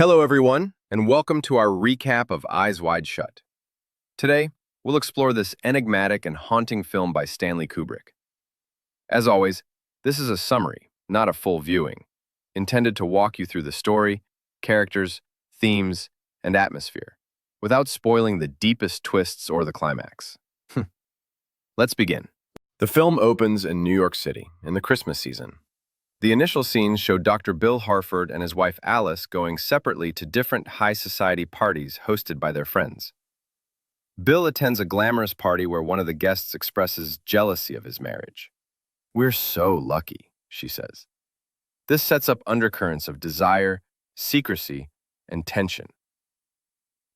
Hello, everyone, and welcome to our recap of Eyes Wide Shut. Today, we'll explore this enigmatic and haunting film by Stanley Kubrick. As always, this is a summary, not a full viewing, intended to walk you through the story, characters, themes, and atmosphere, without spoiling the deepest twists or the climax. Let's begin. The film opens in New York City, in the Christmas season. The initial scenes show Dr. Bill Harford and his wife Alice going separately to different high society parties hosted by their friends. Bill attends a glamorous party where one of the guests expresses jealousy of his marriage. "We're so lucky," she says. This sets up undercurrents of desire, secrecy, and tension.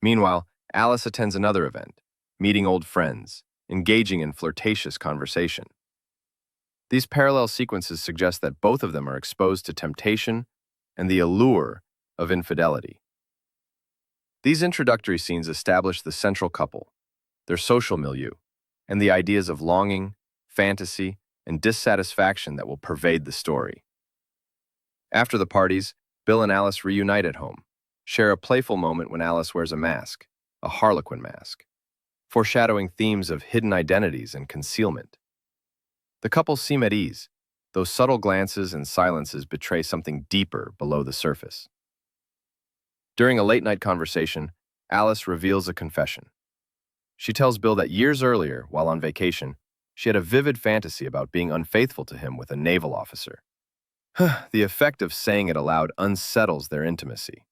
Meanwhile, Alice attends another event, meeting old friends, engaging in flirtatious conversation. These parallel sequences suggest that both of them are exposed to temptation and the allure of infidelity. These introductory scenes establish the central couple, their social milieu, and the ideas of longing, fantasy, and dissatisfaction that will pervade the story. After the parties, Bill and Alice reunite at home, share a playful moment when Alice wears a mask, a harlequin mask, foreshadowing themes of hidden identities and concealment. The couple seem at ease, though subtle glances and silences betray something deeper below the surface. During a late-night conversation, Alice reveals a confession. She tells Bill that years earlier, while on vacation, she had a vivid fantasy about being unfaithful to him with a naval officer. The effect of saying it aloud unsettles their intimacy.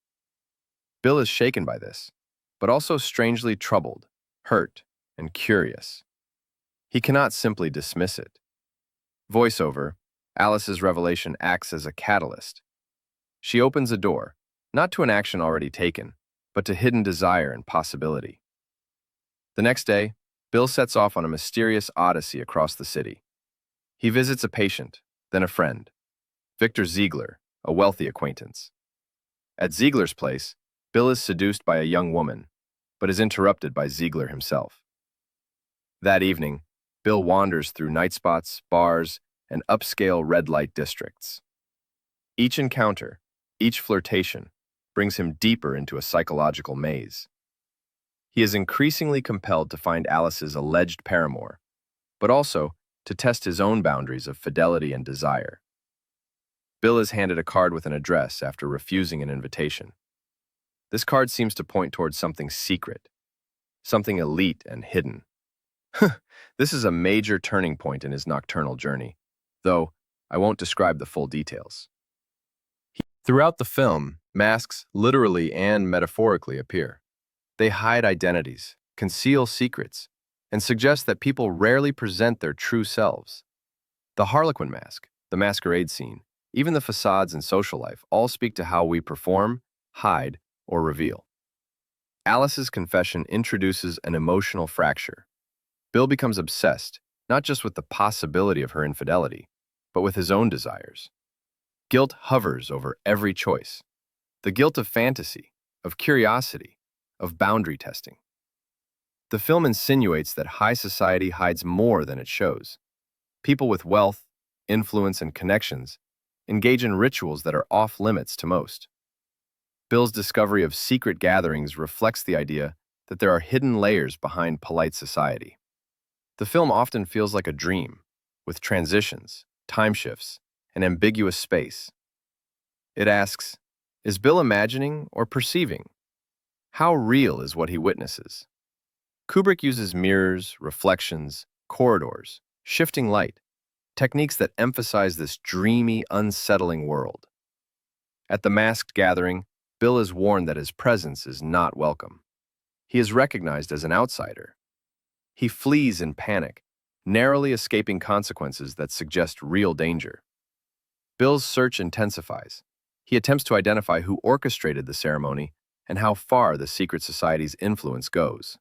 Bill is shaken by this, but also strangely troubled, hurt, and curious. He cannot simply dismiss it. Voiceover, Alice's revelation acts as a catalyst. She opens a door, not to an action already taken, but to hidden desire and possibility. The next day, Bill sets off on a mysterious odyssey across the city. He visits a patient, then a friend, Victor Ziegler, a wealthy acquaintance. At Ziegler's place, Bill is seduced by a young woman, but is interrupted by Ziegler himself. That evening, Bill wanders through night spots, bars, and upscale red light districts. Each encounter, each flirtation, brings him deeper into a psychological maze. He is increasingly compelled to find Alice's alleged paramour, but also to test his own boundaries of fidelity and desire. Bill is handed a card with an address after refusing an invitation. This card seems to point towards something secret, something elite and hidden. This is a major turning point in his nocturnal journey, though I won't describe the full details. Throughout the film, masks literally and metaphorically appear. They hide identities, conceal secrets, and suggest that people rarely present their true selves. The harlequin mask, the masquerade scene, even the facades in social life all speak to how we perform, hide, or reveal. Alice's confession introduces an emotional fracture. Bill becomes obsessed, not just with the possibility of her infidelity, but with his own desires. Guilt hovers over every choice. The guilt of fantasy, of curiosity, of boundary testing. The film insinuates that high society hides more than it shows. People with wealth, influence, and connections engage in rituals that are off limits to most. Bill's discovery of secret gatherings reflects the idea that there are hidden layers behind polite society. The film often feels like a dream, with transitions, time shifts, and ambiguous space. It asks, is Bill imagining or perceiving? How real is what he witnesses? Kubrick uses mirrors, reflections, corridors, shifting light, techniques that emphasize this dreamy, unsettling world. At the masked gathering, Bill is warned that his presence is not welcome. He is recognized as an outsider. He flees in panic, narrowly escaping consequences that suggest real danger. Bill's search intensifies. He attempts to identify who orchestrated the ceremony and how far the secret society's influence goes.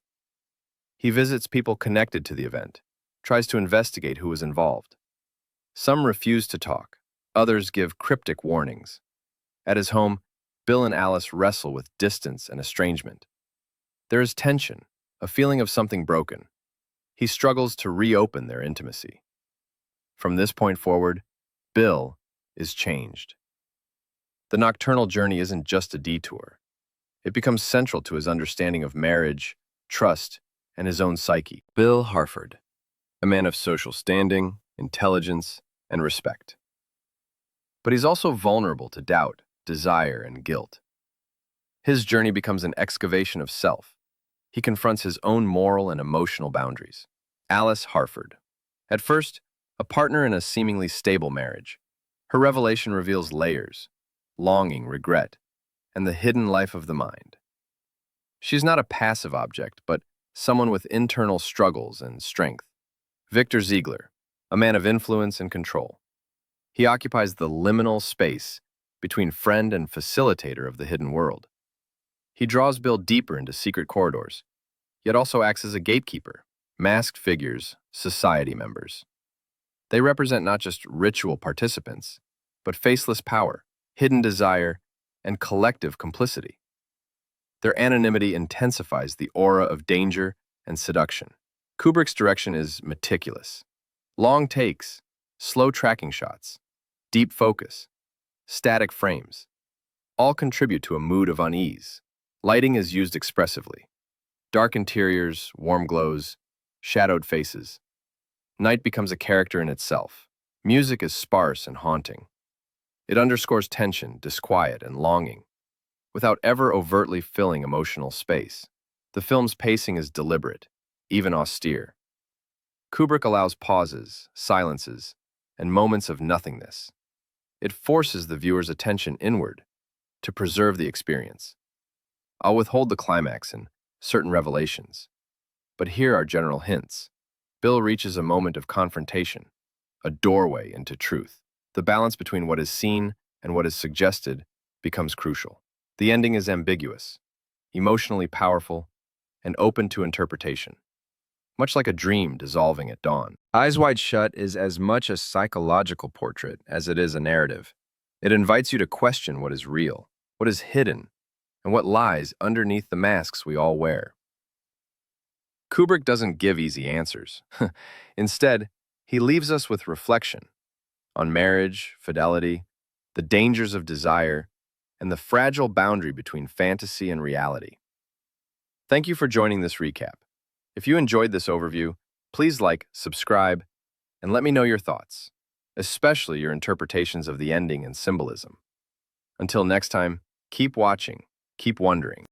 He visits people connected to the event, tries to investigate who was involved. Some refuse to talk, others give cryptic warnings. At his home, Bill and Alice wrestle with distance and estrangement. There is tension, a feeling of something broken. He struggles to reopen their intimacy. From this point forward, Bill is changed. The nocturnal journey isn't just a detour. It becomes central to his understanding of marriage, trust, and his own psyche. Bill Harford, a man of social standing, intelligence, and respect. But he's also vulnerable to doubt, desire, and guilt. His journey becomes an excavation of self. He confronts his own moral and emotional boundaries. Alice Harford. At first, a partner in a seemingly stable marriage, her revelation reveals layers, longing, regret, and the hidden life of the mind. She's not a passive object, but someone with internal struggles and strength. Victor Ziegler, a man of influence and control. He occupies the liminal space between friend and facilitator of the hidden world. He draws Bill deeper into secret corridors, yet also acts as a gatekeeper. Masked figures, society members. They represent not just ritual participants, but faceless power, hidden desire, and collective complicity. Their anonymity intensifies the aura of danger and seduction. Kubrick's direction is meticulous. Long takes, slow tracking shots, deep focus, static frames, all contribute to a mood of unease. Lighting is used expressively. Dark interiors, warm glows, shadowed faces. Night becomes a character in itself. Music is sparse and haunting. It underscores tension, disquiet, and longing, without ever overtly filling emotional space. The film's pacing is deliberate, even austere. Kubrick allows pauses, silences, and moments of nothingness. It forces the viewer's attention inward to preserve the experience. I'll withhold the climax and certain revelations, but here are general hints. Bill reaches a moment of confrontation, a doorway into truth. The balance between what is seen and what is suggested becomes crucial. The ending is ambiguous, emotionally powerful, and open to interpretation, much like a dream dissolving at dawn. Eyes Wide Shut is as much a psychological portrait as it is a narrative. It invites you to question what is real, what is hidden, and what lies underneath the masks we all wear. Kubrick doesn't give easy answers. Instead, he leaves us with reflection on marriage, fidelity, the dangers of desire, and the fragile boundary between fantasy and reality. Thank you for joining this recap. If you enjoyed this overview, please like, subscribe, and let me know your thoughts, especially your interpretations of the ending and symbolism. Until next time, keep watching, keep wondering.